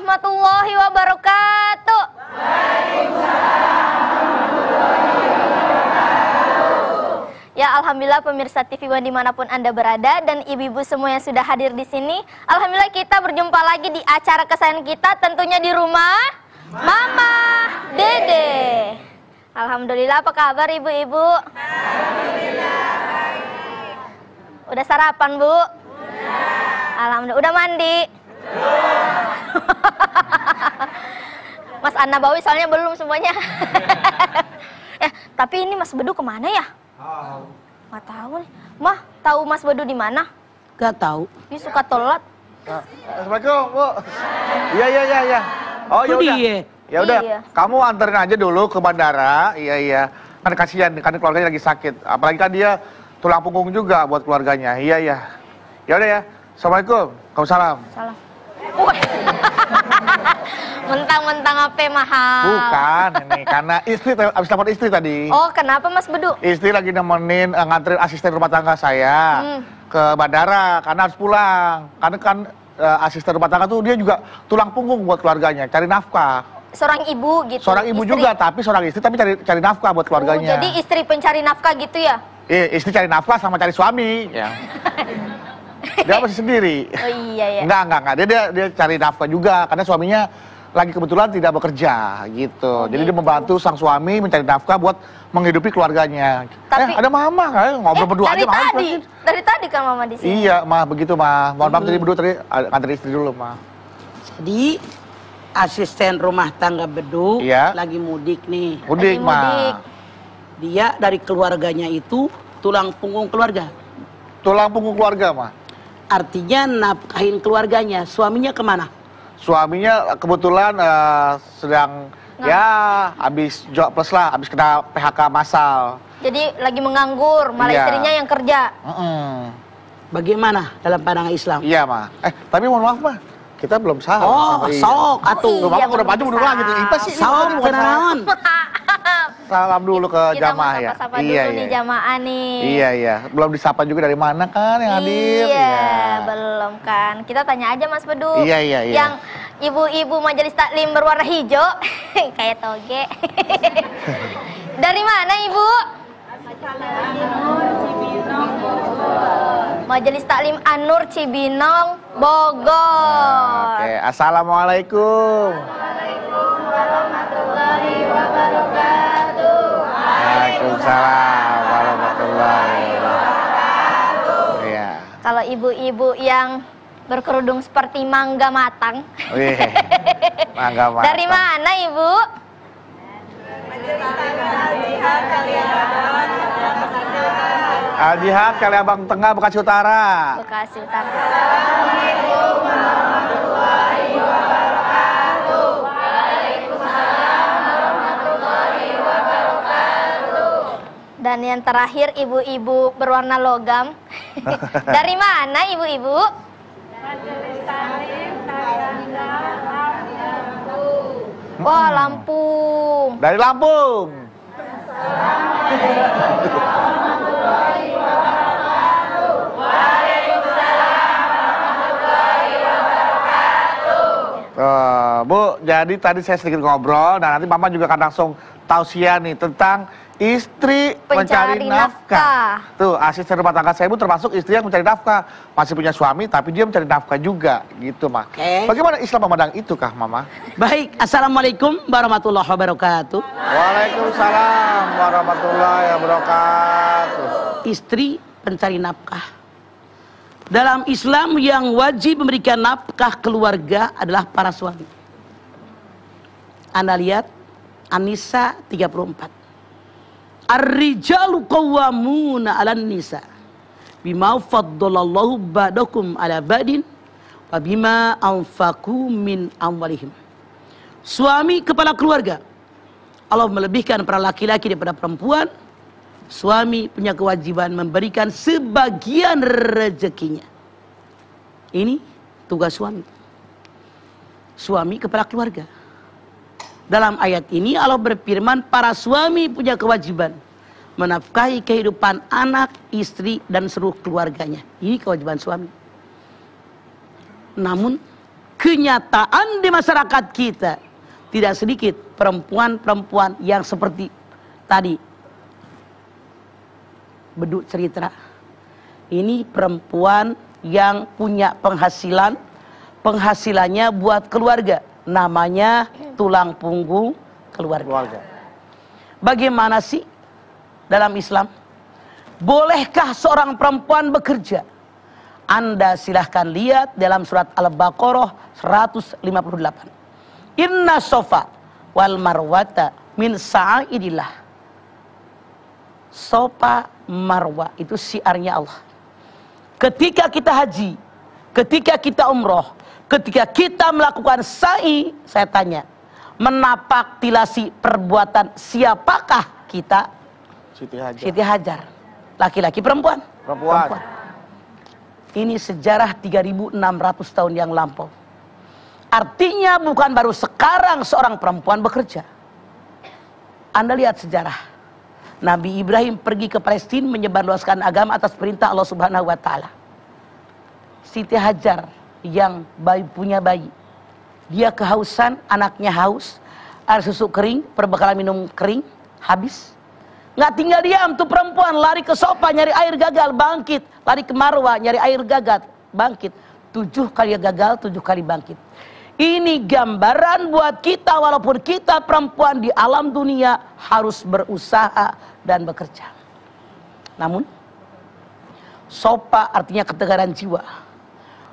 warahmatullahi wabarakatuh. Ya, alhamdulillah pemirsa TV One dimanapun Anda berada dan ibu-ibu semua yang sudah hadir di sini. Alhamdulillah kita berjumpa lagi di acara kesayangan kita, tentunya di rumah Mama Dede. Alhamdulillah, apa kabar ibu-ibu? Alhamdulillah. Udah sarapan, Bu? Alhamdulillah. Udah mandi? Mas Anabawi soalnya belum semuanya. Tapi ini Mas Bedu kemana ya? Nggak tahu nih. Mah, tahu Mas Bedu di mana? Gak tahu. Dia suka telat. Assalamualaikum, Bu. Iya. Oh, ya udah. Ya udah, Iya. kamu anterin aja dulu ke bandara. Iya. Kan kasihan, kan keluarganya lagi sakit. Apalagi kan dia tulang punggung juga buat keluarganya. Iya. Ya udah ya. Assalamualaikum. Waalaikumsalam. Salam. Mentang-mentang apa mahal? Bukan, ini karena istri habis telepon istri tadi. Oh, kenapa Mas Bedu? Istri lagi nemenin nganterin asisten rumah tangga saya ke bandara karena harus pulang. Karena kan asisten rumah tangga tuh dia juga tulang punggung buat keluarganya, cari nafkah. Seorang ibu gitu. Seorang ibu istri. juga, tapi seorang istri tapi cari nafkah buat keluarganya. Jadi istri pencari nafkah gitu ya? Istri cari nafkah sama cari suami. Ya. Dia masih sendiri. Oh iya ya. Enggak. Dia cari nafkah juga karena suaminya lagi kebetulan tidak bekerja gitu. Oh, jadi gitu. dia membantu sang suami mencari nafkah buat menghidupi keluarganya. Tapi ada mama kan ngobrol berdua aja Mama. Dari tadi kan Mama di sini. Iya, Mah, begitu, Mah. Mohon maaf tadi berdua tadi nganter istri dulu, Mah. Jadi asisten rumah tangga Bedu lagi mudik nih. Mudik, Mah. Dia dari keluarganya itu tulang punggung keluarga. Tulang punggung keluarga, Mah. Artinya nafkahin keluarganya. Suaminya kemana? Suaminya kebetulan sedang habis job plus lah, habis kena PHK massal. Jadi lagi menganggur, malah istrinya yang kerja. Bagaimana dalam pandangan Islam? Iya, Mah. Tapi mohon maaf, Mah. Kita belum sahur. Oh, sok atuh. Tuh, Mama udah maju mundur lagi tuh. Ipa sih. Sok kenaon. Salam dulu ke jamaah ya. Sapa dulu nih jamaah nih. Iya. Belum disapa juga dari mana kan yang hadir? Iya, belum kan. Kita tanya aja Mas Bedu. Iya. Yang ibu-ibu majelis taklim berwarna hijau, kayak toge. Dari mana Ibu? Majelis Taklim An-Nur Cibinong, Bogor. Oke, assalamualaikum. Waalaikumsalam warahmatullahi wabarakatuh. Waalaikumsalam warahmatullahi wabarakatuh. Iya. Kalau ibu-ibu yang berkerudung seperti mangga matang. Wih, mangga matang. Dari mana Ibu? Al-Jihad Kaliabang Tengah, Bekasi Utara. Bekasi Utara. Assalamualaikum warahmatullahi wabarakatuh. Waalaikumsalam warahmatullahi wabarakatuh. Dan yang terakhir ibu-ibu berwarna logam. Dari mana ibu-ibu? Wah, Lampung. Dari Lampung. Bu, jadi tadi saya sedikit ngobrol dan nanti Mama juga akan langsung tausiah nih tentang istri mencari nafkah. Tuh, asisten rumah tangga saya Bu termasuk istri yang mencari nafkah. Masih punya suami tapi dia mencari nafkah juga gitu, Mah. Bagaimana Islam memandang itu kah, Mama? Baik, assalamualaikum warahmatullahi wabarakatuh. Waalaikumsalam warahmatullahi wabarakatuh. Istri pencari nafkah. Dalam Islam yang wajib memberikan nafkah keluarga adalah para suami. Anda lihat An-Nisa 34. Ar-rijalu qawwamuna 'alan nisa bima faddalallahu ba'dakum 'ala ba'din wa bima anfaqu min amwalihim. Suami kepala keluarga. Allah melebihkan para laki-laki daripada perempuan. Suami punya kewajiban memberikan sebagian rezekinya. Ini tugas suami. Suami kepala keluarga. Dalam ayat ini Allah berfirman para suami punya kewajiban menafkahi kehidupan anak, istri dan seluruh keluarganya. Ini kewajiban suami. Namun kenyataan di masyarakat kita tidak sedikit perempuan-perempuan yang seperti tadi Beduk cerita. Ini perempuan yang punya penghasilan, penghasilannya buat keluarga, namanya tulang punggung keluarga. Bagaimana sih dalam Islam? Bolehkah seorang perempuan bekerja? Anda silahkan lihat dalam surat Al-Baqarah 158. Inna sofa wal marwata min sa'idillah. Sofa marwa itu syiarnya Allah. Ketika kita haji, ketika kita umroh, ketika kita melakukan sa'i, saya tanya, menapak tilasi perbuatan siapakah kita? Siti Hajar. Siti Hajar. Laki-laki perempuan? Perempuan. Ini sejarah 3.600 tahun yang lampau. Artinya bukan baru sekarang seorang perempuan bekerja. Anda lihat sejarah. Nabi Ibrahim pergi ke Palestina menyebarluaskan agama atas perintah Allah Subhanahu wa taala. Siti Hajar yang punya bayi. Dia kehausan, anaknya haus, air susu kering, perbekalan minum kering, habis. Nggak tinggal diam tuh perempuan, lari ke Sofa nyari air gagal, bangkit. Lari ke Marwa nyari air gagal, bangkit. 7 kali gagal, 7 kali bangkit. Ini gambaran buat kita, walaupun kita perempuan di alam dunia harus berusaha dan bekerja. Namun Sofa artinya ketegaran jiwa,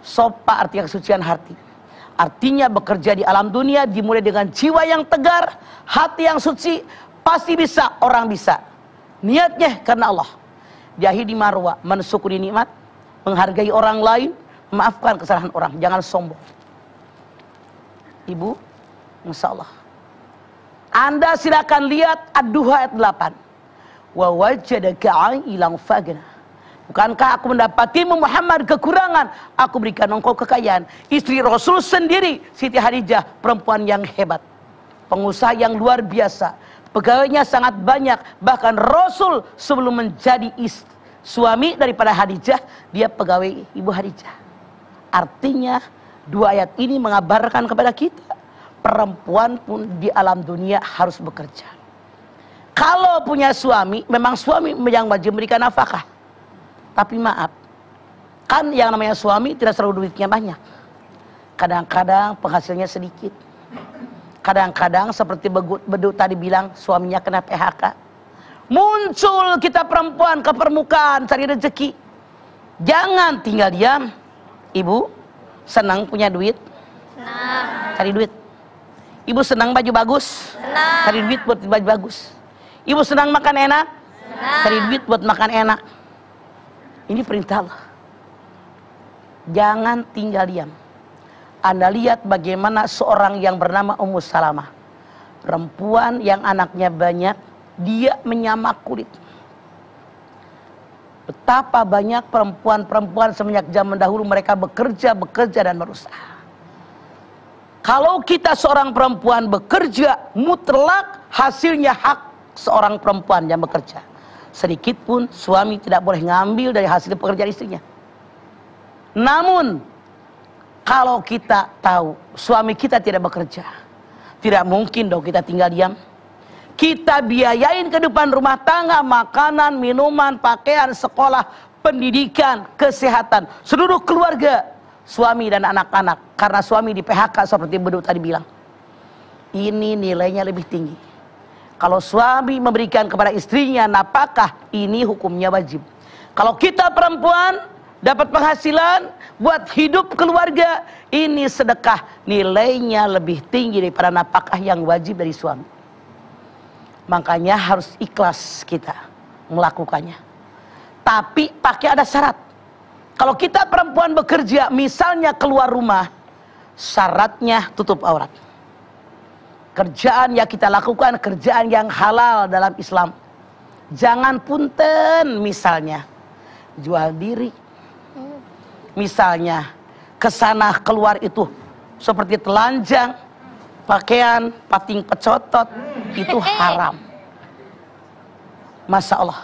Sofa artinya kesucian hati. Artinya bekerja di alam dunia dimulai dengan jiwa yang tegar, hati yang suci. Pasti bisa, orang bisa. Niatnya karena Allah. Di akhir di Marwa mensyukuri nikmat, menghargai orang lain, memaafkan kesalahan orang, jangan sombong. Ibu, Masya Allah, Anda silakan lihat Ad-Duha ayat 8. Wa wajadaka 'ailan faghna. Bukankah aku mendapatimu Muhammad kekurangan, aku berikan engkau kekayaan. Istri Rasul sendiri, Siti Khadijah, perempuan yang hebat, pengusaha yang luar biasa, pegawainya sangat banyak. Bahkan Rasul sebelum menjadi suami daripada Khadijah, dia pegawai Ibu Khadijah. Artinya 2 ayat ini mengabarkan kepada kita, perempuan pun di alam dunia harus bekerja. Kalau punya suami, memang suami yang wajib memberikan nafkah. Tapi maaf, kan yang namanya suami tidak selalu duitnya banyak. Kadang-kadang penghasilannya sedikit. Kadang-kadang seperti Beduk tadi bilang, suaminya kena PHK. Muncul kita perempuan ke permukaan cari rezeki. Jangan tinggal diam. Ibu senang punya duit? Senang. Cari duit. Ibu senang baju bagus? Senang. Cari duit buat baju bagus. Ibu senang makan enak? Senang. Cari duit buat makan enak. Ini perintah Allah. Jangan tinggal diam. Anda lihat bagaimana seorang yang bernama Ummu Salamah, perempuan yang anaknya banyak, dia menyamak kulit. Betapa banyak perempuan-perempuan semenjak zaman dahulu mereka bekerja dan berusaha. Kalau kita seorang perempuan bekerja, mutlak hasilnya hak seorang perempuan yang bekerja. Sedikit pun suami tidak boleh ngambil dari hasil pekerjaan istrinya. Namun kalau kita tahu suami kita tidak bekerja, tidak mungkin dong kita tinggal diam. Kita biayain kehidupan rumah tangga, makanan, minuman, pakaian, sekolah, pendidikan, kesehatan, seluruh keluarga, suami dan anak-anak. Karena suami di PHK seperti Beduk tadi bilang. Ini nilainya lebih tinggi. Kalau suami memberikan kepada istrinya nafkah, ini hukumnya wajib. Kalau kita perempuan dapat penghasilan buat hidup keluarga, ini sedekah, nilainya lebih tinggi daripada nafkah yang wajib dari suami. Makanya harus ikhlas kita melakukannya. Tapi pakai ada syarat. Kalau kita perempuan bekerja, misalnya keluar rumah, syaratnya tutup aurat. Kerjaan yang kita lakukan, kerjaan yang halal dalam Islam. Jangan punten misalnya jual diri. Misalnya kesana keluar itu seperti telanjang, pakaian, pating pecotot, itu haram. Masya Allah.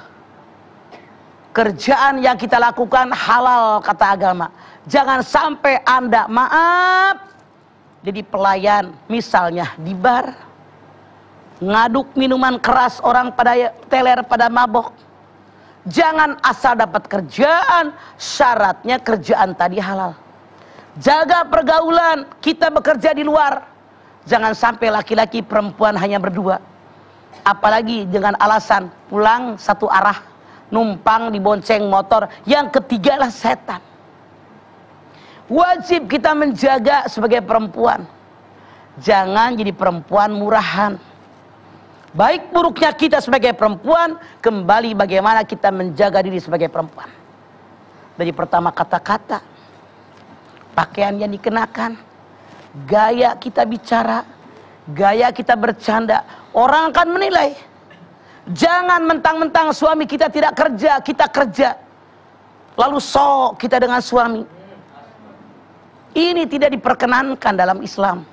Kerjaan yang kita lakukan halal kata agama. Jangan sampai Anda, maaf, jadi pelayan, misalnya di bar, ngaduk minuman keras orang pada teler, pada mabok. Jangan asal dapat kerjaan, syaratnya kerjaan tadi halal. Jaga pergaulan, kita bekerja di luar. Jangan sampai laki-laki perempuan hanya berdua. Apalagi dengan alasan pulang satu arah, numpang dibonceng motor, yang ketigalah setan. Wajib kita menjaga sebagai perempuan. Jangan jadi perempuan murahan. Baik buruknya kita sebagai perempuan, kembali bagaimana kita menjaga diri sebagai perempuan. Dari pertama kata-kata, pakaian yang dikenakan, gaya kita bicara, gaya kita bercanda, orang akan menilai. Jangan mentang-mentang suami kita tidak kerja, kita kerja, lalu sok kita dengan suami. Ini tidak diperkenankan dalam Islam.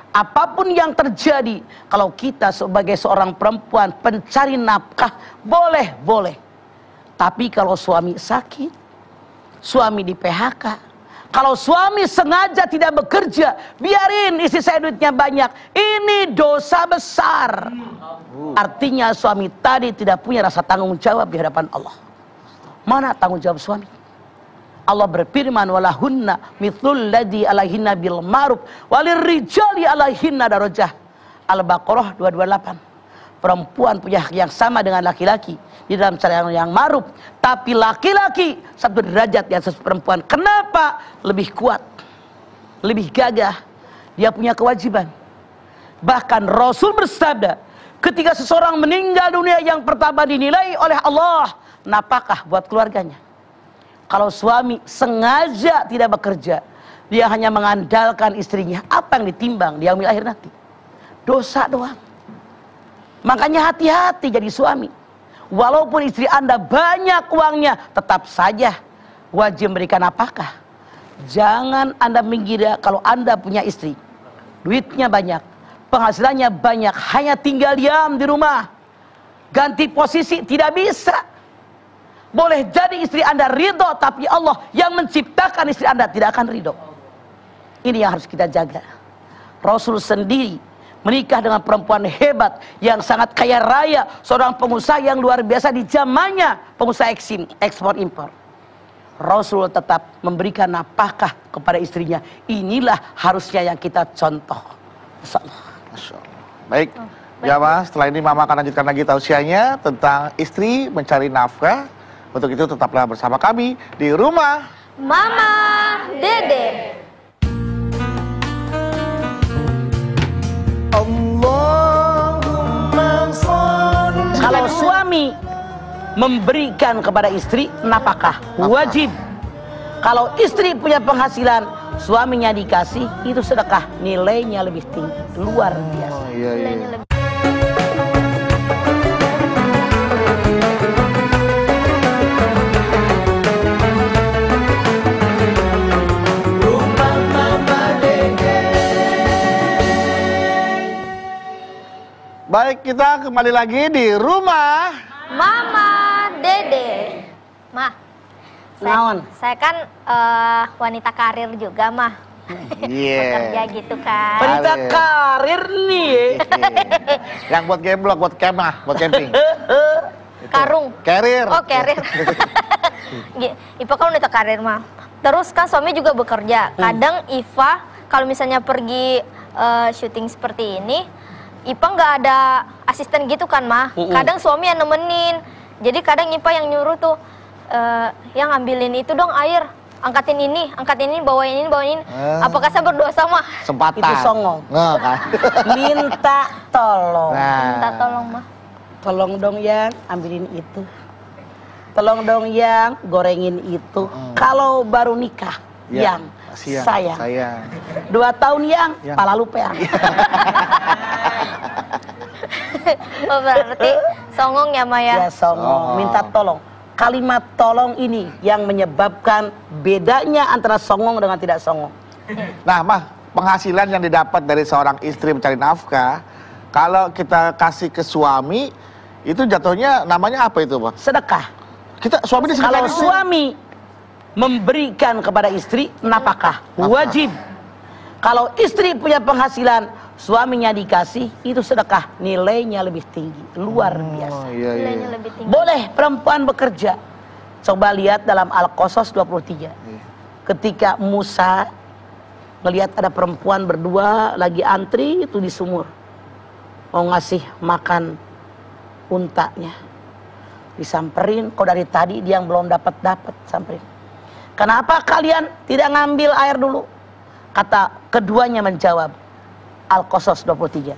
Apapun yang terjadi, kalau kita sebagai seorang perempuan pencari nafkah, boleh. Tapi kalau suami sakit, suami di PHK, kalau suami sengaja tidak bekerja, biarin istri saya duitnya banyak, ini dosa besar. Artinya suami tadi tidak punya rasa tanggung jawab di hadapan Allah. Mana tanggung jawab suami? Allah berfirman, walahunna mithlul ladzi alaihinna bil ma'ruf walirrijali alaihinna darajah. Al-Baqarah 228. Perempuan punya hak yang sama dengan laki-laki di dalam cara yang ma'ruf, tapi laki-laki satu derajat di atas perempuan. Kenapa? Lebih kuat, lebih gagah, dia punya kewajiban. Bahkan Rasul bersabda, ketika seseorang meninggal dunia, yang pertama dinilai oleh Allah nafkah buat keluarganya. Kalau suami sengaja tidak bekerja, dia hanya mengandalkan istrinya, apa yang ditimbang di yaumil akhir nanti? Dosa doang. Makanya hati-hati jadi suami. Walaupun istri Anda banyak uangnya, tetap saja wajib memberikan nafkah. Jangan Anda mengira kalau Anda punya istri, duitnya banyak, penghasilannya banyak, hanya tinggal diam di rumah, ganti posisi, tidak bisa. Boleh jadi istri Anda ridho, tapi Allah yang menciptakan istri Anda tidak akan ridho. Ini yang harus kita jaga. Rasul sendiri menikah dengan perempuan hebat yang sangat kaya raya, seorang pengusaha yang luar biasa di zamannya, pengusaha ekspor impor. Rasul tetap memberikan nafkah kepada istrinya. Inilah harusnya yang kita contoh. Masya Allah. Baik. Ya Mas, setelah ini Mama akan lanjutkan lagi tausiahnya tentang istri mencari nafkah. Untuk itu tetaplah bersama kami di Rumah Mama Dede. Kalau suami memberikan kepada istri nafkah, wajib. Kalau istri punya penghasilan, suaminya dikasih, itu sedekah, nilainya lebih tinggi, luar biasa. Oh, iya. Baik, kita kembali lagi di Rumah Mama Dede. Mah, saya kan wanita karir juga, Mah. Bekerja gitu kan. Wanita karir nih. Yang buat gemblok, buat kemah, buat camping. Karung. Karir. Oh, karir. Ipa kan wanita karir, Mah. Terus kan suami juga bekerja. Kadang Iva kalau misalnya pergi syuting seperti ini, Ipa nggak ada asisten gitu kan, Mah. Kadang suami yang nemenin. Jadi kadang Ipa yang nyuruh tuh, yang ngambilin itu dong air, angkatin ini, bawain ini. Apakah saya berdosa, Mah? Sempatan. Itu songong. Nggak kan? Minta tolong. Minta tolong, Mah. Tolong dong yang ambilin itu. Tolong dong yang gorengin itu. Kalau baru nikah, Ya, yang sayang. 2 tahun yang pala lupean. Oh, berarti songong ya, Maya? Ya, songong, minta tolong. Kalimat tolong ini yang menyebabkan bedanya antara songong dengan tidak songong. Nah, Mah, penghasilan yang didapat dari seorang istri mencari nafkah, kalau kita kasih ke suami, itu jatuhnya namanya apa itu, Pak? Sedekah. Suami Kalau suami memberikan kepada istri nafkah, wajib. Kalau istri punya penghasilan, suaminya dikasih, itu sedekah, nilainya lebih tinggi, luar biasa. Iya, iya. Nilainya lebih tinggi. Boleh perempuan bekerja. Coba lihat dalam Al-Qasas 23. Ketika Musa melihat ada perempuan berdua lagi antri itu di sumur, mau ngasih makan untanya, disamperin. Kok dari tadi dia yang belum dapat samperin. Kenapa kalian tidak ngambil air dulu? Kata keduanya menjawab, Al-Qasas 23.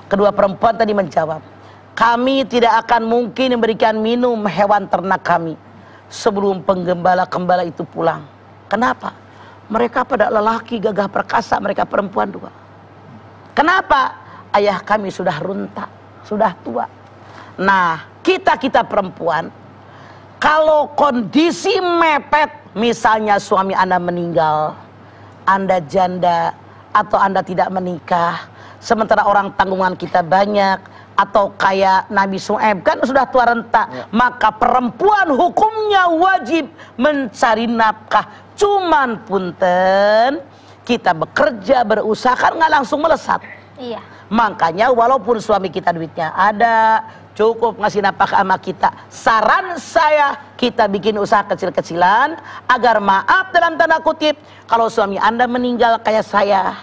Kedua perempuan tadi menjawab, kami tidak akan mungkin memberikan minum hewan ternak kami sebelum penggembala-gembala itu pulang. Kenapa? Mereka pada lelaki gagah perkasa, mereka perempuan dua. Kenapa? Ayah kami sudah runtak, sudah tua. Nah, kita perempuan, kalau kondisi mepet, misalnya suami Anda meninggal, Anda janda, atau Anda tidak menikah, sementara orang tanggungan kita banyak, atau kayak Nabi Syuaib kan sudah tua renta, maka perempuan hukumnya wajib mencari nafkah. Cuman punten, kita bekerja, berusaha kan nggak langsung melesat. Iya. Makanya walaupun suami kita duitnya ada, cukup ngasih nafkah sama kita, saran saya kita bikin usaha kecil-kecilan agar, maaf dalam tanda kutip, kalau suami Anda meninggal kayak saya,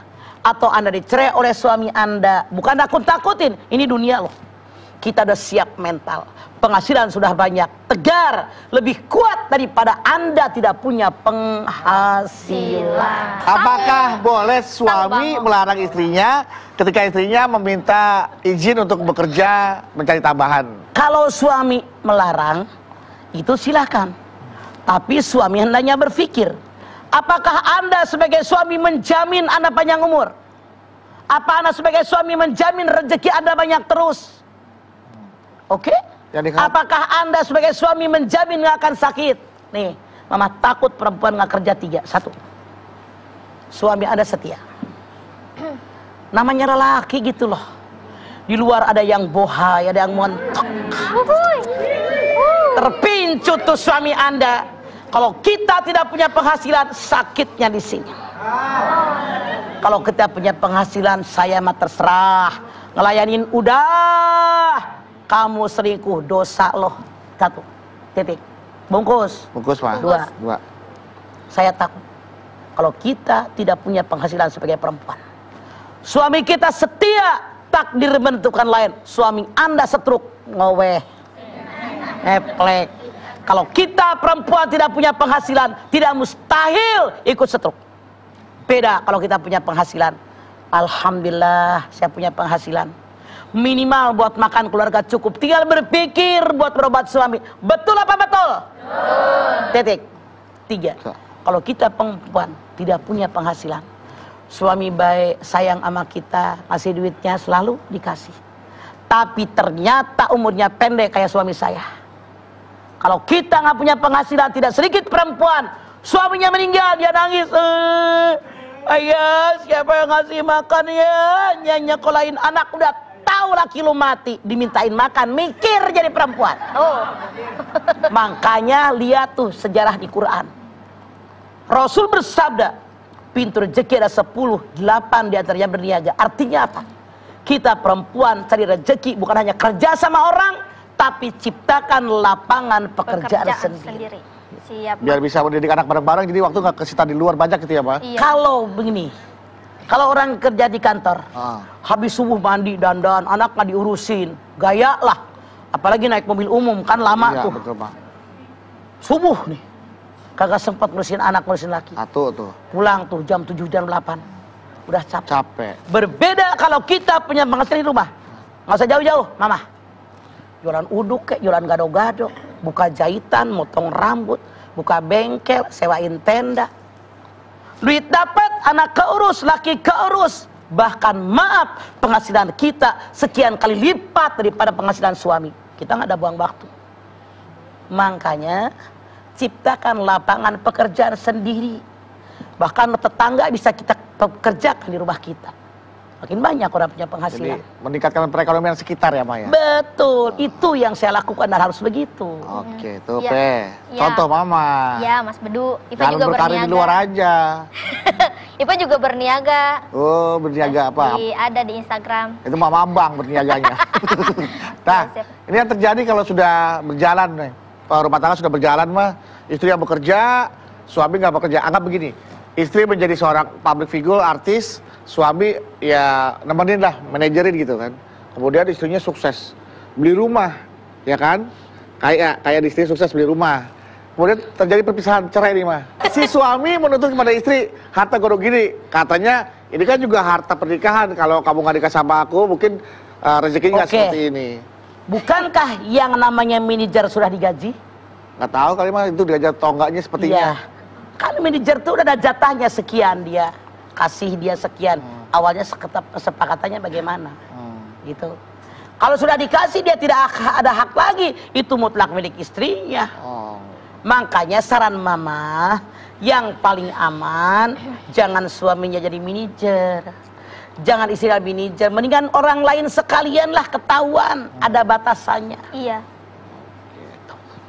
atau Anda dicerai oleh suami Anda, bukan takut-takutin, ini dunia loh. Kita udah siap mental, penghasilan sudah banyak, tegar, lebih kuat daripada Anda tidak punya penghasilan. Apakah boleh suami melarang istrinya ketika istrinya meminta izin untuk bekerja mencari tambahan? Kalau suami melarang, itu silakan. Tapi suami hendaknya berpikir, apakah Anda sebagai suami menjamin Anda panjang umur? Apa Anda sebagai suami menjamin rezeki Anda banyak terus? Oke? Apakah Anda sebagai suami menjamin nggak akan sakit? Nih, mama takut perempuan nggak kerja 3. 1, suami Anda setia. Namanya lelaki gitu loh. Di luar ada yang bohai, ada yang montok. Terpincut tuh suami Anda. Kalau kita tidak punya penghasilan, sakitnya di sini. Kalau kita punya penghasilan, saya mah terserah, ngelayanin udah. Kamu selingkuh, dosa loh. 1, titik. Bungkus. Bungkus, Pak. 2. 2. Saya takut kalau kita tidak punya penghasilan sebagai perempuan, suami kita setia, takdir menentukan lain. Suami Anda setruk, ngoweh, ngeplek. Kalau kita perempuan tidak punya penghasilan, tidak mustahil ikut setruk. Beda kalau kita punya penghasilan. Alhamdulillah saya punya penghasilan, minimal buat makan keluarga cukup, tinggal berpikir buat berobat suami. Betul apa betul? Titik. 3. Kalau kita perempuan tidak punya penghasilan, suami baik, sayang sama kita, kasih duitnya selalu dikasih, tapi ternyata umurnya pendek kayak suami saya. Kalau kita nggak punya penghasilan, tidak sedikit perempuan suaminya meninggal, dia nangis, ayah siapa yang ngasih makan ya, nyekolahin anak, udah tahu laki lu mati, dimintain makan, mikir jadi perempuan. Makanya lihat tuh sejarah di Quran, Rasul bersabda, pintu rezeki ada 10, 8 diantaranya berniaga. Artinya apa? Kita perempuan cari rezeki bukan hanya kerja sama orang, tapi ciptakan lapangan pekerjaan sendiri. Siap. Biar bisa mendidik anak bareng-bareng, jadi waktu nggak kesita di luar banyak gitu ya, Pak? Iya. Kalau begini, kalau orang kerja di kantor, habis subuh mandi, dandan, anak nggak diurusin, gaya lah. Apalagi naik mobil umum, kan lama Iya, tuh. betul, Pak. Subuh nih, kagak sempat ngurusin anak, ngurusin laki. Tuh. Pulang tuh jam 7, jam 8. Udah capek. Capek. Berbeda kalau kita punya penghasilan di rumah. Nggak usah jauh-jauh, mama. Jualan uduk kek, jualan gado-gado, buka jahitan, motong rambut, buka bengkel, sewain tenda. Duit dapat, anak keurus, laki keurus. Bahkan maaf, penghasilan kita sekian kali lipat daripada penghasilan suami. Kita nggak ada buang waktu. Makanya ciptakan lapangan pekerjaan sendiri. Bahkan tetangga bisa kita kerjakan di rumah kita. makin banyak orang punya Jadi penghasilan. meningkatkan perekonomian sekitar ya, Ma ya? Betul, itu yang saya lakukan dan harus begitu. Oke, tuh Iya. Pe. Iya. Contoh Mama. Ya, Mas Bedu. Ipa Jangan juga berkarir berniaga. di luar aja. Ipa juga berniaga. Oh, berniaga apa? Ada di Instagram. Itu Mama Abang berniaganya. Nah, Siap. ini yang terjadi kalau sudah berjalan nih. Kalau rumah tangga sudah berjalan mah, istri yang bekerja, suami nggak bekerja. Anggap begini, istri menjadi seorang public figure, artis, suami ya nemenin lah, manajerin gitu kan. Kemudian istrinya sukses, beli rumah, ya kan? Kayak istri sukses beli rumah. Kemudian terjadi perpisahan, cerai nih mah. Si suami menuntut kepada istri, harta gondok gini. Katanya, ini kan juga harta pernikahan. Kalau kamu nggak nikah sama aku, mungkin rezekinya nggak Oke. seperti ini. Bukankah yang namanya manajer sudah digaji? Nggak tahu kali mah itu diajar tonggaknya sepertinya. Iya. Kan manajer tuh udah ada jatahnya sekian dia. Kasih dia sekian. Awalnya kesepakatannya bagaimana? Gitu. Kalau sudah dikasih dia tidak ada hak lagi. Itu mutlak milik istrinya. Oh. Makanya saran mama, yang paling aman jangan suaminya jadi manajer. Jangan istri jadi manajer, mendingan orang lain sekalian lah ketahuan, ada batasannya. Iya.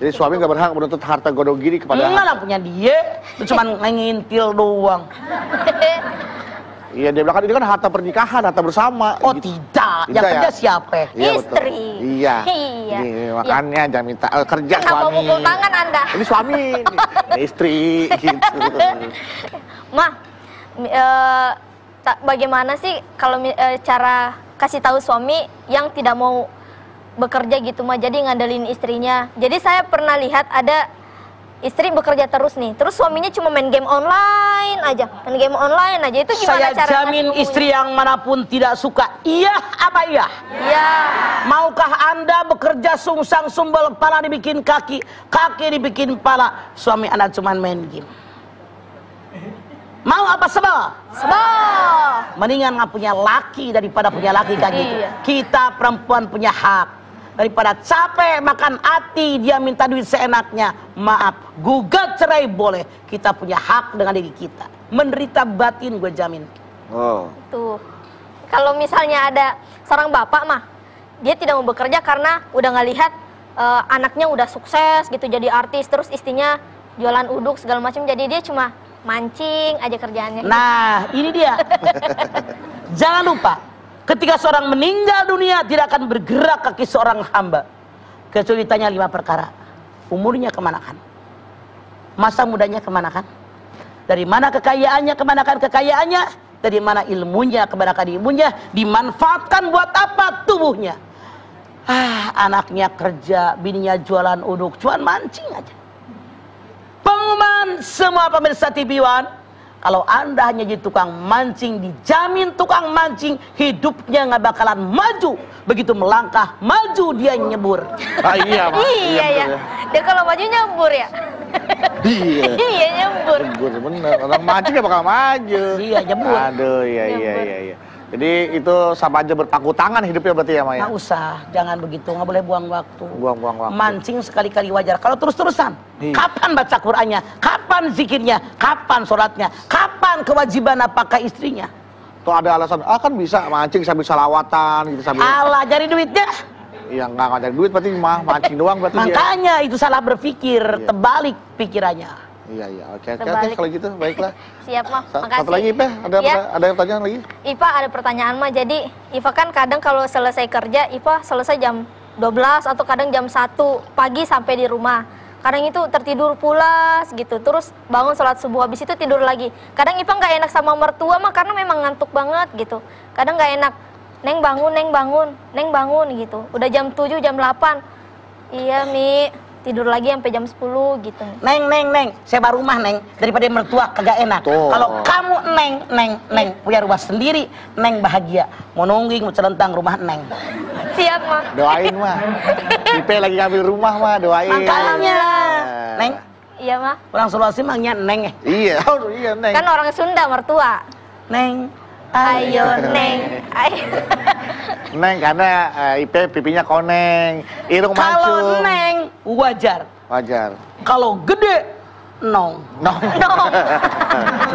Jadi suami nggak berhak menuntut harta gondok gini kepada. Enggak lah punya dia, itu cuma ngintil doang. Iya, dia bilang kan ini kan harta pernikahan, harta bersama. Oh Gitu. tidak, yang Tidak ya? kerja siapa? Iya, betul. Istri. Iya. Iya. Iya, makanya jangan minta kerja Kenapa suami. pukul tangan Anda? Ini suami, ini istri gitu. Ma, bagaimana sih kalau cara kasih tahu suami yang tidak mau bekerja gitu mah, jadi ngandelin istrinya. Jadi saya pernah lihat ada istri bekerja terus nih, terus suaminya cuma main game online aja, itu gimana Saya cara jamin istri yang manapun tidak suka. Iya apa iya? Iya. Maukah anda bekerja sungsang sumbel, kepala dibikin kaki, kaki dibikin kepala, suami anda cuma main game? Mau apa sebel? Sebel. Mendingan nggak punya laki daripada punya laki kayak gitu. Iya. Kita perempuan punya hak. Daripada capek makan hati dia minta duit seenaknya, maaf, gugat cerai boleh. Kita punya hak dengan diri kita. Menderita batin gue jamin. Oh. Tuh. Kalau misalnya ada seorang bapak mah, dia tidak mau bekerja karena udah nggak lihat anaknya udah sukses gitu jadi artis, terus istrinya jualan uduk segala macam, jadi dia cuma mancing aja kerjaannya. Nah, ini dia. Jangan lupa, ketika seorang meninggal dunia tidak akan bergerak kaki seorang hamba kecuali ditanya 5 perkara. Umurnya kemanakan? Masa mudanya kemanakan? Dari mana kekayaannya, kemanakan kekayaannya? Dari mana ilmunya, kemanakan ilmunya? Dimanfaatkan buat apa tubuhnya? Anaknya kerja, bininya jualan uduk, cuman mancing aja. Pengumuman semua pemirsa TV One, kalau anda hanya jadi tukang mancing, dijamin tukang mancing hidupnya nggak bakalan maju. Begitu melangkah, maju dia nyebur. Ah, iya, Mak. Iya ya. betul Dia kalau maju nyambur ya. Iya. Iya nyambur. Nyebur, bener. Orang mancing gak bakal maju. Iya, nyebur. Aduh, iya. Jadi itu sama aja berpangku tangan hidupnya berarti ya, Maya? Nggak usah, jangan begitu, nggak boleh buang waktu. Buang-buang waktu. Mancing sekali-kali wajar. Kalau terus-terusan, Iya. kapan baca Qur'annya? Kapan zikirnya? Kapan sholatnya? Kapan kewajiban apakah istrinya? Tuh ada alasan, kan bisa mancing sambil salawatan gitu sambil. Allah cari duitnya. Iya, nggak ada duit berarti mah mancing doang berarti dia. Makanya itu salah berpikir, Iya. terbalik pikirannya. Iya. Oke, Terbalik. kalau gitu baiklah. Siap mah, makasih. Satu lagi, Pe, Ya. ada pertanyaan lagi? Ipa ada pertanyaan mah, jadi Ipa kan kadang kalau selesai kerja, Ipa selesai jam 12 atau kadang jam 1 pagi sampai di rumah. Kadang itu tertidur pulas gitu, terus bangun sholat subuh, habis itu tidur lagi. Kadang Ipa nggak enak sama mertua mah karena memang ngantuk banget gitu. Kadang nggak enak, Neng bangun gitu. Udah jam 7, jam 8, iya Mi, tidur lagi sampai jam 10 gitu. Neng, sewa rumah Neng, daripada mertua kagak enak. Tuh. Kalau kamu Neng, punya rumah sendiri, Neng bahagia. Mau nungging, mau celentang rumah Neng. Siap mah. Doain mah. Ipe lagi ngambil rumah mah, doain. Makanya, Neng, Iya mah. orang Sulawesi mangnya Neng. Iya, iya, Neng. Kan orang Sunda mertua. Neng, Ayo Neng, ayo. Neng karena Ipe pipinya koneng, irung Kalau mancung. Neng wajar. Wajar. Kalau gede Nong. Nong.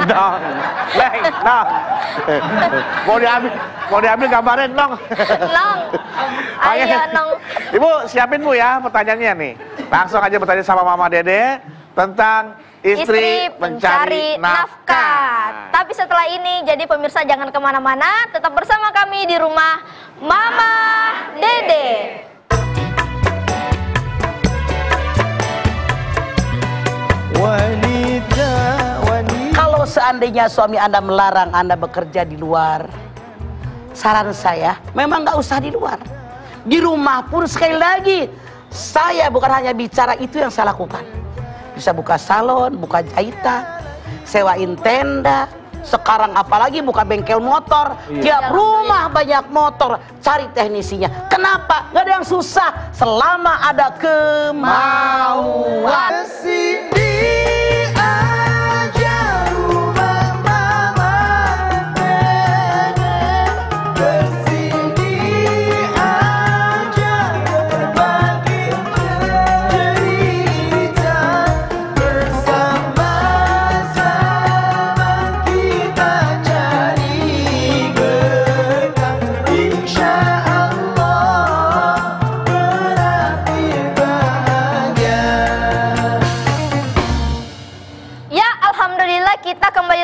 Nong. Leng, nong. Mau diambil gambarnya nong. Nong. Ayo Nong. Ibu siapin Bu ya pertanyaannya nih. Langsung aja bertanya sama Mama Dede tentang istri mencari nafkah. Tapi setelah ini, jadi pemirsa jangan kemana-mana, tetap bersama kami di rumah Mama Dede. Kalau seandainya suami Anda melarang Anda bekerja di luar, saran saya memang nggak usah di luar. Di rumah pun sekali lagi, saya bukan hanya bicara itu yang saya lakukan. Bisa buka salon, buka jahitan, sewain tenda. Sekarang apalagi buka bengkel motor. Tiap rumah banyak motor, cari teknisinya. Kenapa? Gak ada yang susah selama ada kemauan.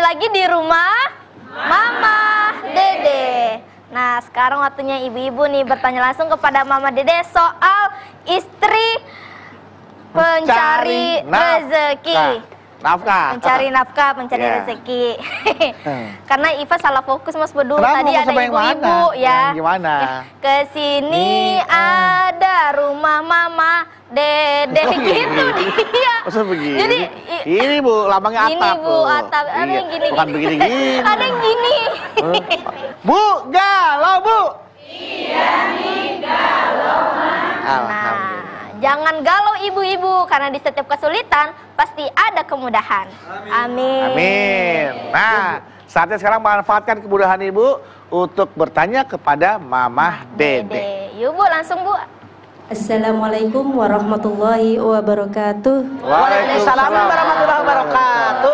Lagi di rumah Mama Dede. Nah, sekarang waktunya ibu-ibu nih bertanya langsung kepada Mama Dede soal istri pencari rezeki. Mencari nafkah, mencari rezeki. Karena Iva salah fokus Mas Bedu. Tadi ada ibu-ibu ya. Gimana? Kesini ada rumah Mama Dede gitu dia. Maksud begini? Jadi ini Bu, lambangnya atap. Ini Bu, atap. Ada yang gini. Bukan begini-gini. Ada yang gini. Bu, galau Bu. Iya nih, galau Mah. Nah, jangan galau ibu-ibu, karena di setiap kesulitan pasti ada kemudahan. Amin. Amin. Nah, saatnya sekarang manfaatkan kemudahan ibu untuk bertanya kepada Mama Dede. Yuk Bu, langsung Bu. Assalamualaikum warahmatullahi wabarakatuh. Waalaikumsalam warahmatullahi wabarakatuh.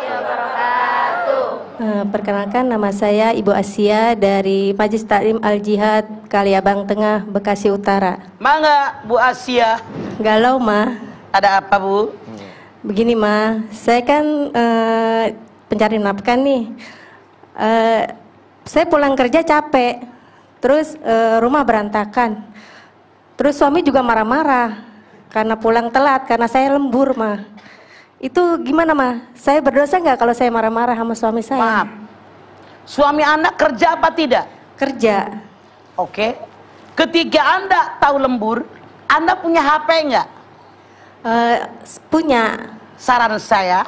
Perkenalkan, nama saya Ibu Asia dari Majelis Taklim Al-Jihad Kaliabang Tengah, Bekasi Utara. Mangga Bu Asia. Galau Mah. Ada apa Bu? Begini Mah, saya kan pencari nafkah nih. Saya pulang kerja capek, terus rumah berantakan. Terus suami juga marah-marah karena pulang telat, karena saya lembur Mah. Itu gimana Mah? Saya berdosa nggak kalau saya marah-marah sama suami saya? Maaf, suami Anda kerja apa tidak? Kerja. Oke. Ketika Anda tahu lembur, Anda punya HP nggak? Punya. Saran saya,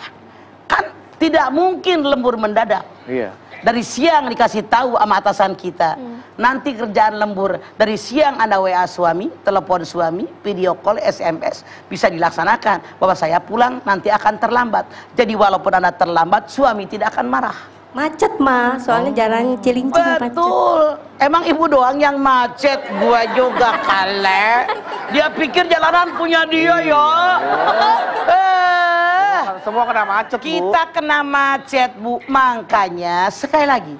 kan tidak mungkin lembur mendadak. Iya. Dari siang dikasih tahu sama atasan kita, nanti kerjaan lembur. Dari siang Anda WA suami, telepon suami, video call, SMS, bisa dilaksanakan. Bahwa saya pulang nanti akan terlambat. Jadi walaupun Anda terlambat, suami tidak akan marah. Macet Mah, soalnya jalan Cilincing macet. Betul. Emang ibu doang yang macet, gua juga kale. Dia pikir jalanan punya dia ya. Semua kena macet Bu. Kita kena macet Bu. Makanya sekali lagi,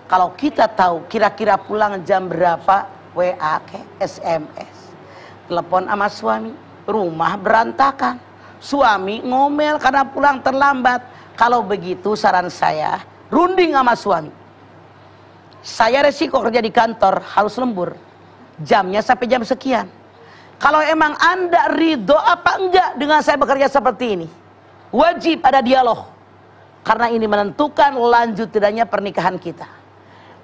kalau kita tahu kira-kira pulang jam berapa, WA ke SMS, telepon sama suami, rumah berantakan, suami ngomel karena pulang terlambat. Kalau begitu saran saya, runding sama suami. Saya resiko kerja di kantor, harus lembur, jamnya sampai jam sekian. Kalau emang Anda ridho apa enggak dengan saya bekerja seperti ini, wajib ada dialog, karena ini menentukan lanjut tidaknya pernikahan kita.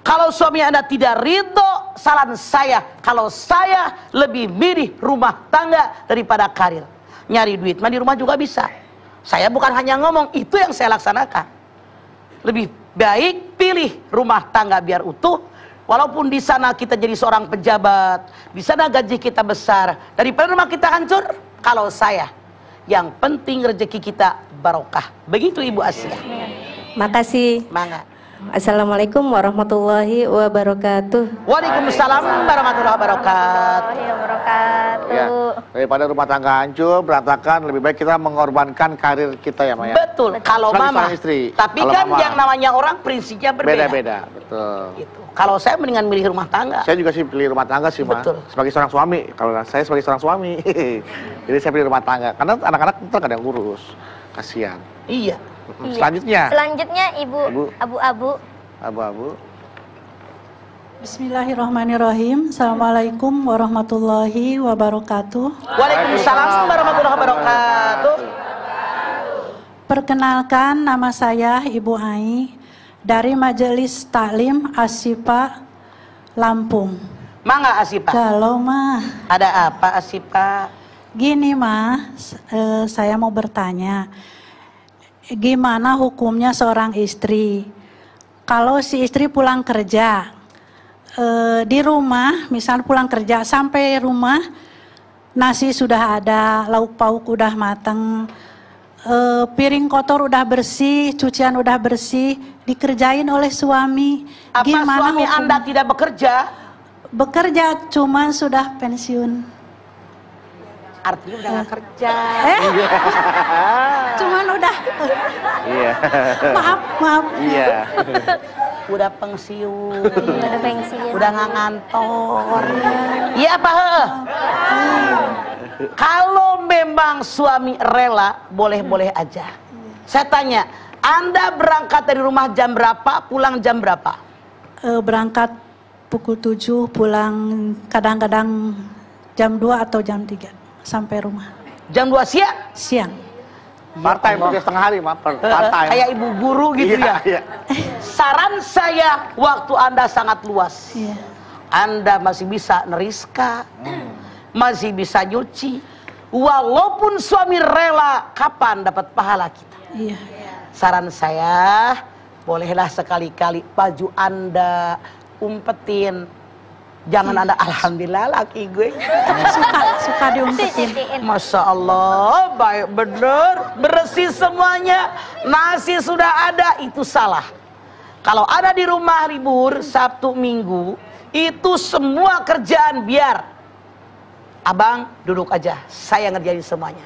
Kalau suami Anda tidak ridho, saran saya, kalau saya lebih milih rumah tangga daripada karir. Nyari duit mah di rumah juga bisa. Saya bukan hanya ngomong, itu yang saya laksanakan. Lebih baik pilih rumah tangga biar utuh, walaupun di sana kita jadi seorang pejabat, di sana gaji kita besar, daripada rumah kita hancur. Kalau saya, yang penting rezeki kita barokah. Begitu Ibu Asia. Makasih. Mangga. Assalamualaikum warahmatullahi wabarakatuh. Waalaikumsalam warahmatullahi wabarakatuh. Ya, daripada rumah tangga hancur, berantakan, lebih baik kita mengorbankan karir kita ya, Maya. Betul. Kalau Sebagai mama, seorang istri. tapi Kalau kan mama, yang namanya orang prinsipnya berbeda. beda-beda, betul. Gitu. Kalau saya mendingan milih rumah tangga. Saya juga sih pilih rumah tangga sih, Ma. Betul. Sebagai seorang suami, kalau saya sebagai seorang suami, jadi saya pilih rumah tangga. Karena anak-anak ntar kadang ngurus, kasihan. Iya. Selanjutnya. Selanjutnya Ibu Abu-Abu. Abu-abu. Bismillahirrahmanirrahim. Assalamualaikum warahmatullahi wabarakatuh. Waalaikumsalam warahmatullahi wabarakatuh. Perkenalkan, nama saya Ibu Ai dari Majelis Taklim Asipa Lampung. Mangga Asipa. Kalau mah Ada apa Asipa? gini mah, saya mau bertanya, gimana hukumnya seorang istri? Kalau si istri pulang kerja, di rumah, misal pulang kerja sampai rumah, nasi sudah ada, lauk pauk udah matang, piring kotor udah bersih, cucian udah bersih, dikerjain oleh suami. Apa Gimana suami hukum- Anda tidak bekerja? Bekerja, cuman sudah pensiun. Artinya udah gak kerja. Cuman udah, Iya. maaf. Iya. Udah pensiun. Udah pensiun. Udah nggak ngantor. Iya apa? Kalau memang suami rela, boleh-boleh aja. Saya tanya, Anda berangkat dari rumah jam berapa, pulang jam berapa? Berangkat pukul 7, pulang kadang-kadang jam 2 atau jam 3 sampai rumah. Jam 2 siang? Siang. Part-time, kerja setengah hari, Ma. Part-time. Kayak ibu guru gitu Iya, ya. iya. Saran saya, waktu Anda sangat luas. Iya. Anda masih bisa neriska, masih bisa nyuci. Walaupun suami rela, kapan dapat pahala kita? Iya. Saran saya, bolehlah sekali-kali baju Anda umpetin. Jangan Anda, alhamdulillah laki gue. Suka diumpetin. Masya Allah, baik bener, bersih semuanya, nasi sudah ada, itu salah. Kalau ada di rumah libur, Sabtu, Minggu, itu semua kerjaan biar abang duduk aja, saya ngerjain semuanya.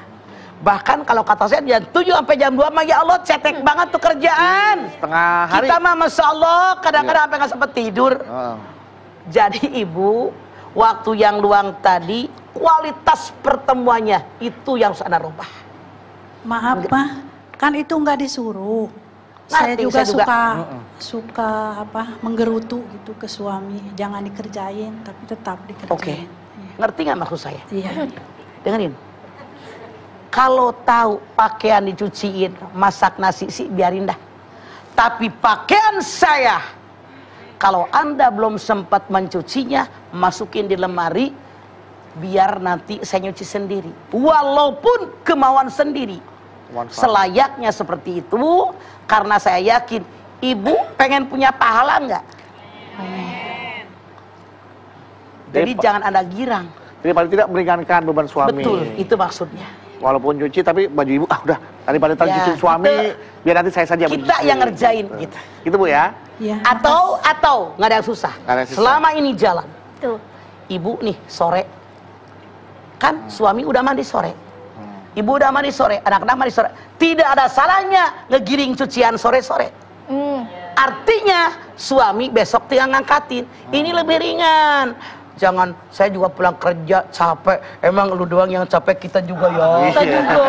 Bahkan kalau kata saya jam 7 sampai jam 2 mah ya Allah cetek banget tuh kerjaan. Setengah hari. Kita mah Masya Allah kadang-kadang sampai nggak sempet tidur. Oh. Jadi ibu, waktu yang luang tadi, kualitas pertemuannya itu yang harus Anda rubah. Maaf mah, kan itu nggak disuruh. Saya Ngerti, juga saya juga. suka apa menggerutu gitu ke suami. Jangan dikerjain, tapi tetap dikerjain. Oke, ngerti nggak maksud saya? Iya. Dengerin. Kalau tahu pakaian dicuciin, masak nasi sih biarin dah. Tapi pakaian saya, kalau Anda belum sempat mencucinya, masukin di lemari, biar nanti saya nyuci sendiri. Walaupun kemauan sendiri. Selayaknya seperti itu, karena saya yakin, ibu pengen punya pahala nggak? Jadi jangan Anda girang. Jadi paling tidak meringankan beban suami. Betul, itu maksudnya. Walaupun cuci, tapi baju ibu, udah. Daripada tadi Ya, cuci suami, itu biar nanti saya saja kita mencuci. yang ngerjain, gitu. Gitu Bu ya. Iya. Atau nggak ada yang susah. Nggak ada yang susah. Selama ini jalan, Tuh. ibu nih sore, kan suami udah mandi sore, ibu udah mandi sore, anak-anak mandi sore, tidak ada salahnya ngegiring cucian sore-sore. Artinya suami besok tinggal ngangkatin, ini lebih ringan. Jangan, saya juga pulang kerja capek, emang lu doang yang capek, kita juga ya. Kita juga.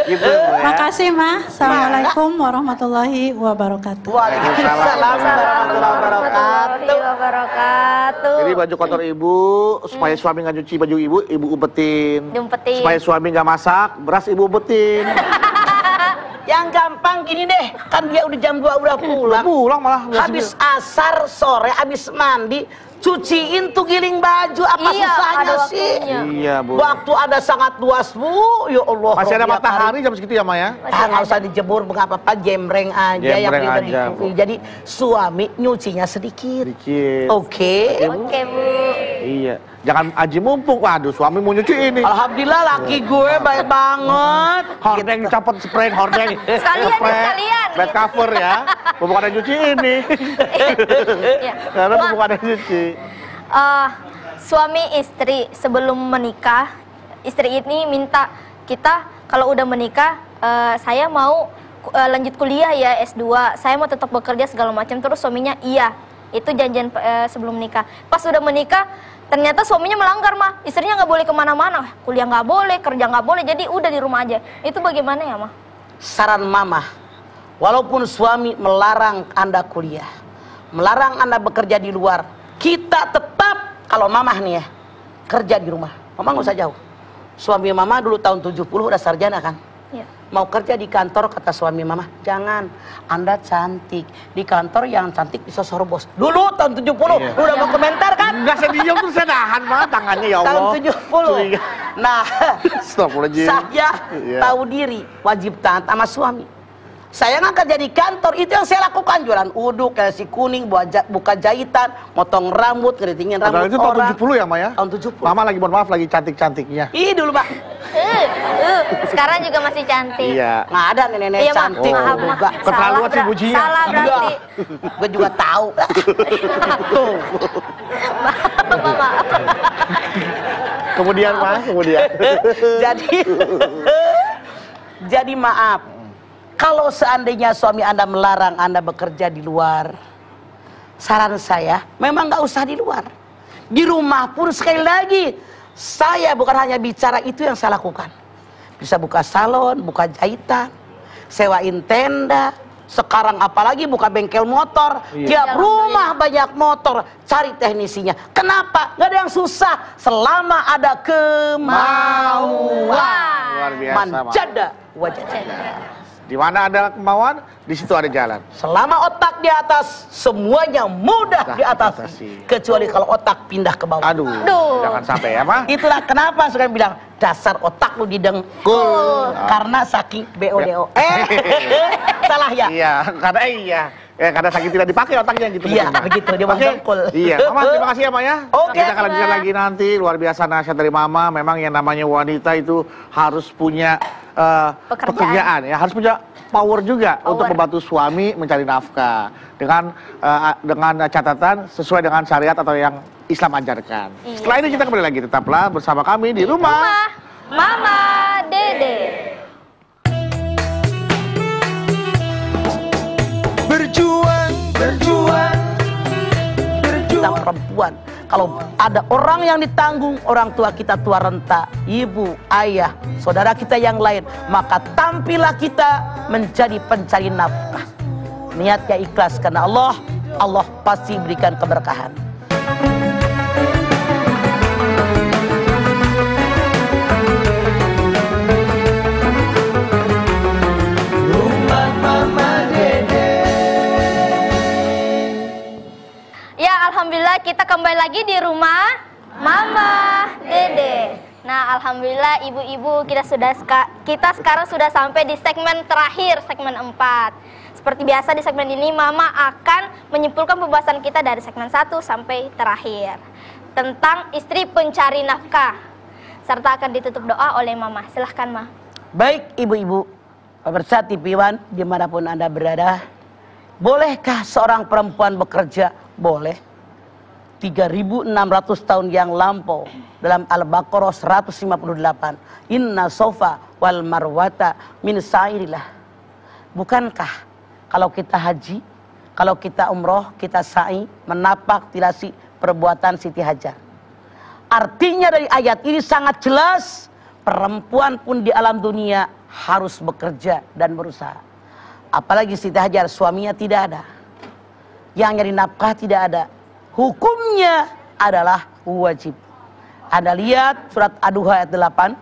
Gitu Bu ya. Makasih mah. Assalamualaikum warahmatullahi wabarakatuh. Waalaikumsalam warahmatullahi wabarakatuh. Wabarakatuh. Jadi baju kotor ibu, supaya suami nggak cuci baju ibu, ibu umpetin. Diumpetin. Supaya suami nggak masak, beras ibu umpetin. Yang gampang gini deh, kan dia udah jam 2 udah pulang. Pulang malah. Habis asar sore, habis mandi, cuciin tuh giling baju, apa Iya, susahnya ada sih? waktunya. Iya Bu. Waktu ada sangat luas Bu, ya Allah. Masih ada Robiah matahari jam segitu ya Maya? Nggak usah dijemur, nggak apa-apa, jembreng aja yang Jembreng udah aja, dicuci. Bu. Jadi suami nyucinya sedikit. Sedikit. Oke. Oke Bu. Iya, jangan aji mumpung. Waduh, suami mau nyuci ini. Alhamdulillah laki gue baik banget. Hordeng dicopot spray hordeng. Sekalian. Bed cover ya. Mumpung ada nyuci ini. Iya. Karena mumpung ada nyuci. Suami istri sebelum menikah, istri ini minta kita kalau udah menikah, saya mau lanjut kuliah ya S2, saya mau tetap bekerja segala macam. Terus suaminya iya, itu janjian sebelum nikah. Pas udah menikah, ternyata suaminya melanggar mah, istrinya nggak boleh kemana-mana, kuliah nggak boleh, kerja nggak boleh, jadi udah di rumah aja. Itu bagaimana ya mah? Saran mama, walaupun suami melarang Anda kuliah, melarang Anda bekerja di luar, kita tetap, kalau mama nih ya, kerja di rumah. Mama nggak usah jauh. Suami mama dulu tahun 70 udah sarjana kan? Ya. Mau kerja di kantor, kata suami mama, jangan, Anda cantik di kantor, yang cantik bisa sorbos. Dulu tahun 70, Iya. lu udah mau komentar kan? Enggak, saya diem tuh, saya nahan banget tangannya, ya Allah. Tahun 70. Nah, Astagfirullahaladzim. saya Iya. tahu diri, wajib taat sama suami. Saya nggak kerja di kantor, itu yang saya lakukan, jualan uduk, nasi kuning, buka jahitan, motong rambut, ngeritingin rambut Padahal itu tahun orang. 70 ya, Ma ya? Tahun 70. Mama lagi, mohon maaf, lagi cantik-cantiknya. Ih dulu, Pak. Sekarang juga masih cantik. Iya. Nggak ada nenek-nenek Iya, Ma. cantik. Maaf, dulu, Ma. Pak. Keterlaluan sih bujinya. Salah berarti. Gue juga tahu. Tuh. Maaf. Kemudian, Ma, kemudian. Jadi maaf. Kalau seandainya suami Anda melarang Anda bekerja di luar, saran saya memang nggak usah di luar. Di rumah pun sekali lagi, saya bukan hanya bicara, itu yang saya lakukan. Bisa buka salon, buka jahitan, sewain tenda. Sekarang apalagi buka bengkel motor. Tiap rumah banyak motor, cari teknisinya. Kenapa? Nggak ada yang susah selama ada kemauan. Luar biasa, Ma. Manjada wajah. Di mana ada kemauan, di situ ada jalan. Selama otak di atas, semuanya mudah di atas. Kecuali kalau otak pindah ke bawah. Aduh, jangan sampai ya, Ma. Itulah kenapa saya bilang, dasar otak lu didengkul. Karena saking BODO. Salah ya? Iya, karena karena saking tidak dipakai otaknya gitu. Iya, mungkin, Ma. begitu, dia mau Oke. dengkul. Iya, Mama, terima kasih ya, Ma ya. Oke, Kita akan lanjutkan lagi nanti. Luar biasa nasihat dari Mama. Memang yang namanya wanita itu harus punya pekerjaan ya, harus punya power juga untuk membantu suami mencari nafkah dengan catatan sesuai dengan syariat atau yang Islam ajarkan. Iya. Setelah ini kita kembali lagi, tetaplah bersama kami di rumah Mama Dede. Berjuang. Kita perempuan, kalau ada orang yang ditanggung, orang tua kita tua renta, ibu, ayah, saudara kita yang lain, maka tampillah kita menjadi pencari nafkah. Niatnya ikhlas karena Allah, Allah pasti berikan keberkahan. Alhamdulillah kita kembali lagi di rumah Mama Dede. Nah, alhamdulillah ibu-ibu kita sekarang sudah sampai di segmen terakhir, segmen 4. Seperti biasa di segmen ini Mama akan menyimpulkan pembahasan kita dari segmen 1 sampai terakhir tentang istri pencari nafkah, serta akan ditutup doa oleh Mama. Silahkan, Ma. Baik ibu-ibu, pemirsa TV One dimanapun Anda berada, bolehkah seorang perempuan bekerja? Boleh. 3.600 tahun yang lampau dalam Al-Baqarah 158, Inna sofa wal marwata min sa'irillah. Bukankah kalau kita haji, kalau kita umroh, kita sa'i, menapak tilasi perbuatan Siti Hajar? Artinya dari ayat ini sangat jelas, perempuan pun di alam dunia harus bekerja dan berusaha. Apalagi Siti Hajar, suaminya tidak ada, yang nyari nafkah tidak ada, hukumnya adalah wajib. Anda lihat surat Ad-Duha ayat 8,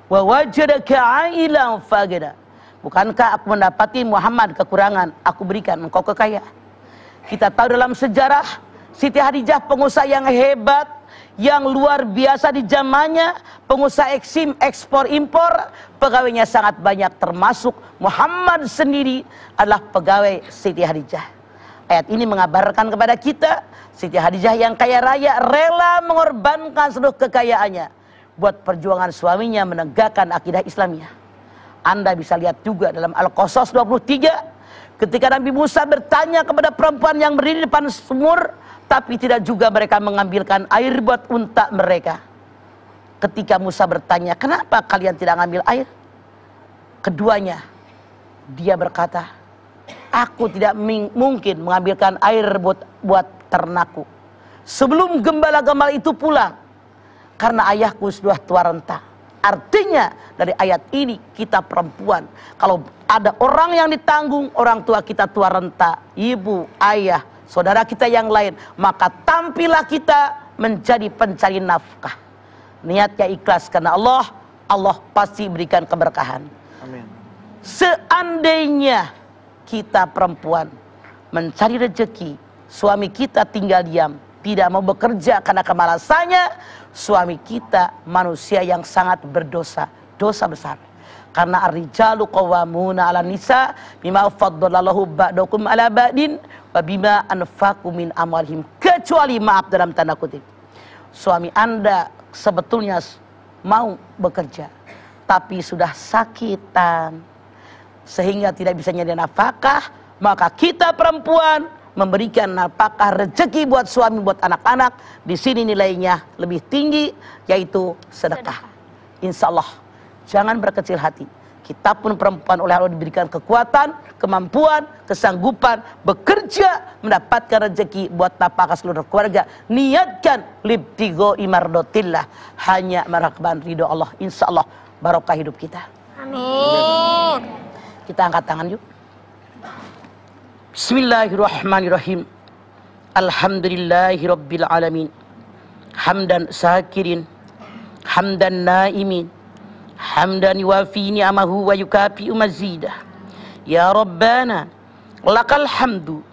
wa wajadaka 'ailan faghna. Bukankah aku mendapati Muhammad kekurangan, aku berikan engkau kekayaan. Kita tahu dalam sejarah Siti Hadijah pengusaha yang hebat, yang luar biasa di zamannya, pengusaha ekspor impor, pegawainya sangat banyak, termasuk Muhammad sendiri adalah pegawai Siti Hadijah. Ayat ini mengabarkan kepada kita Siti Khadijah yang kaya raya rela mengorbankan seluruh kekayaannya buat perjuangan suaminya menegakkan akidah Islamiyah. Anda bisa lihat juga dalam Al-Qasas 23 ketika Nabi Musa bertanya kepada perempuan yang berdiri di depan sumur, tapi tidak juga mereka mengambilkan air buat unta mereka. Ketika Musa bertanya, kenapa kalian tidak ngambil air? Keduanya, dia berkata, aku tidak mungkin mengambilkan air buat ternakku sebelum gembala-gembala itu pulang, karena ayahku sudah tua renta. Artinya dari ayat ini kita perempuan, kalau ada orang yang ditanggung, orang tua kita tua renta, ibu, ayah, saudara kita yang lain, maka tampillah kita menjadi pencari nafkah. Niatnya ikhlas karena Allah, Allah pasti berikan keberkahan. Amin. Seandainya kita perempuan mencari rezeki, suami kita tinggal diam, tidak mau bekerja karena kemalasannya, suami kita manusia yang sangat berdosa, dosa besar. Karena ar-rijalu qawwamuna 'alan nisa bima faddalallahu ba'dakum 'ala ba'din wa bima anfaqu min amwalihim, kecuali maaf dalam tanda kutip. Suami Anda sebetulnya mau bekerja tapi sudah sakitan sehingga tidak bisa nyari nafkah, maka kita perempuan memberikan nafkah rezeki buat suami, buat anak-anak. Di sini nilainya lebih tinggi, yaitu sedekah. Insya Allah jangan berkecil hati. Kita pun perempuan oleh Allah diberikan kekuatan, kemampuan, kesanggupan bekerja, mendapatkan rezeki buat nafkah seluruh keluarga. Niatkan libtigo imardotillah, hanya mengharapkan ridho Allah. Insya Allah barokah hidup kita. Amin. Kita angkat tangan yuk. Bismillahirrahmanirrahim. Alhamdulillahirabbil alamin. Hamdan sakirin, hamdan naimin, hamdan yuwafi ni'amahu wa yukafi'u mazidah. Ya Rabbana, lakal hamdu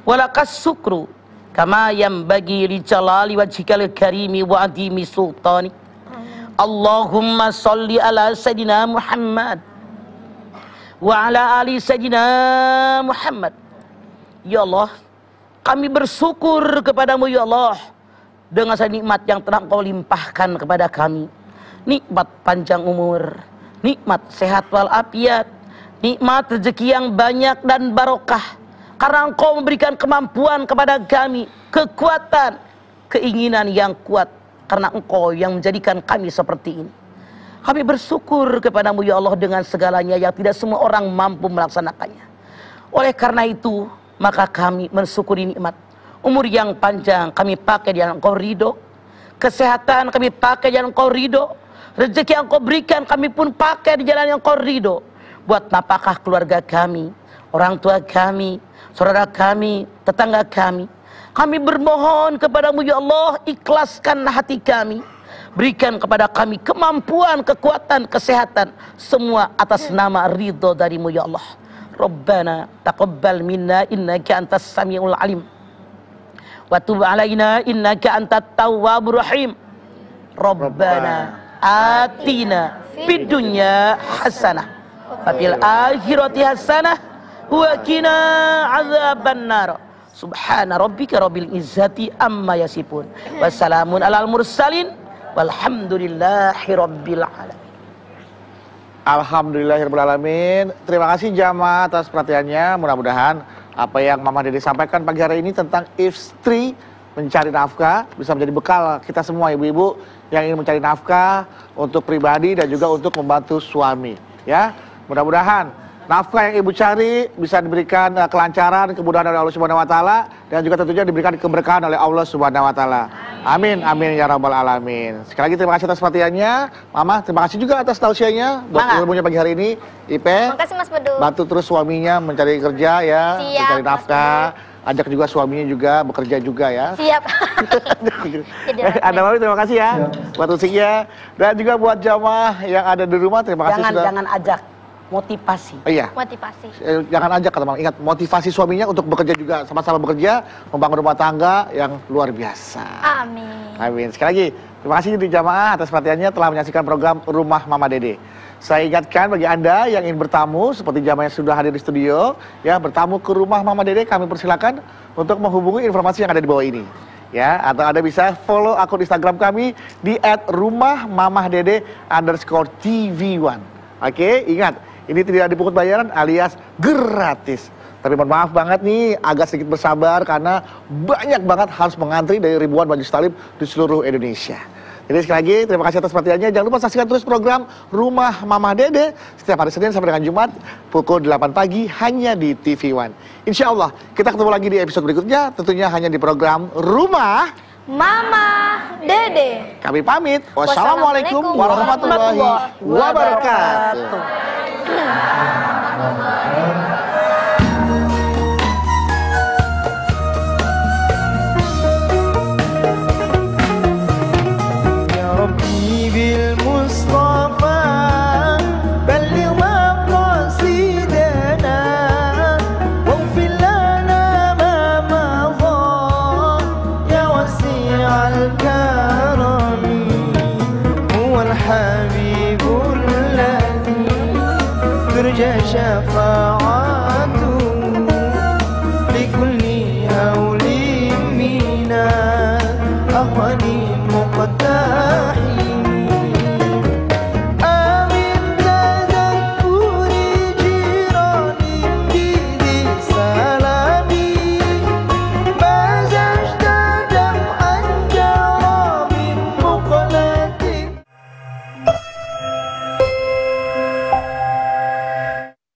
wa lakas sukru kama yanbaghi li jalali wajhikal karimi wa adimi sultani. Allahumma salli ala sayyidina Muhammad wa ala ali sayyidina Muhammad. Ya Allah, kami bersyukur kepadamu ya Allah dengan nikmat yang telah Engkau limpahkan kepada kami. Nikmat panjang umur, nikmat sehat walafiat, nikmat rezeki yang banyak dan barokah. Karena Engkau memberikan kemampuan kepada kami, kekuatan, keinginan yang kuat. Karena Engkau yang menjadikan kami seperti ini. Kami bersyukur kepadamu ya Allah dengan segalanya yang tidak semua orang mampu melaksanakannya. Oleh karena itu, maka kami mensyukuri nikmat. Umur yang panjang kami pakai di jalan Engkau ridho. Kesehatan kami pakai di jalan Engkau ridho. Rezeki yang Engkau berikan kami pun pakai di jalan yang Engkau ridho. Buat nafkah keluarga kami, orang tua kami, saudara kami, tetangga kami. Kami bermohon kepadamu ya Allah, ikhlaskan hati kami. Berikan kepada kami kemampuan, kekuatan, kesehatan, semua atas nama ridho darimu ya Allah. Rabbana taqabbal minna innaka antas samiul alim wa tub alaina innaka antat tawwabur rahim. Rabbana atina fid dunya hasanah wa fil akhirati hasanah wa qina adzabannar. Subhana rabbika rabbil izzati amma yasifun. Wassalamun alal mursalin walhamdulillahi rabbil alamin. Alhamdulillahirabbil alamin. Terima kasih jamaah atas perhatiannya. Mudah-mudahan apa yang Mama Dede sampaikan pagi hari ini tentang istri mencari nafkah bisa menjadi bekal kita semua ibu-ibu yang ingin mencari nafkah untuk pribadi dan juga untuk membantu suami. Ya, mudah-mudahan nafkah yang ibu cari bisa diberikan kelancaran, kemudahan oleh Allah Subhanahu wa taala dan juga tentunya diberikan keberkahan oleh Allah Subhanahu wa taala. Amin amin ya rabbal alamin. Sekali lagi terima kasih atas perhatiannya. Mama, terima kasih juga atas tausiahnya buat ilmunya pagi hari ini. Ipe. Terima kasih Mas Bedu. Bantu terus suaminya mencari kerja ya, mencari nafkah. Ajak juga suaminya juga bekerja juga ya. Siap. Anda Mami terima kasih ya buat musiknya dan juga buat jamaah yang ada di rumah terima kasih sudah. Jangan ajak. Motivasi. Iya. Motivasi. Jangan ajak kata Mama. Ingat motivasi suaminya untuk bekerja juga sama-sama bekerja membangun rumah tangga yang luar biasa. Amin. Amin. Sekali lagi terima kasih di jamaah atas perhatiannya telah menyaksikan program Rumah Mama Dede. Saya ingatkan bagi Anda yang ingin bertamu, seperti jamaah yang sudah hadir di studio, ya bertamu ke rumah Mama Dede, kami persilakan untuk menghubungi informasi yang ada di bawah ini. Ya, atau Anda bisa follow akun Instagram kami di @rumahmamahdede_tv1. Oke, ingat, ini tidak dipungut bayaran alias gratis. Tapi mohon maaf banget nih, agak sedikit bersabar karena banyak banget harus mengantri dari ribuan majelis taklim di seluruh Indonesia. Jadi sekali lagi, terima kasih atas perhatiannya. Jangan lupa saksikan terus program Rumah Mama Dede setiap hari Senin sampai dengan Jumat pukul 8 pagi hanya di TV One. Insya Allah, kita ketemu lagi di episode berikutnya, tentunya hanya di program Rumah Mama Dede. Kami pamit. Wassalamualaikum warahmatullahi wabarakatuh. بالمصطفى بلغ مقاصدنا واغفر لنا ما مضى يا وسيع الكرم هو الحبيب الذي ترجى شفاعته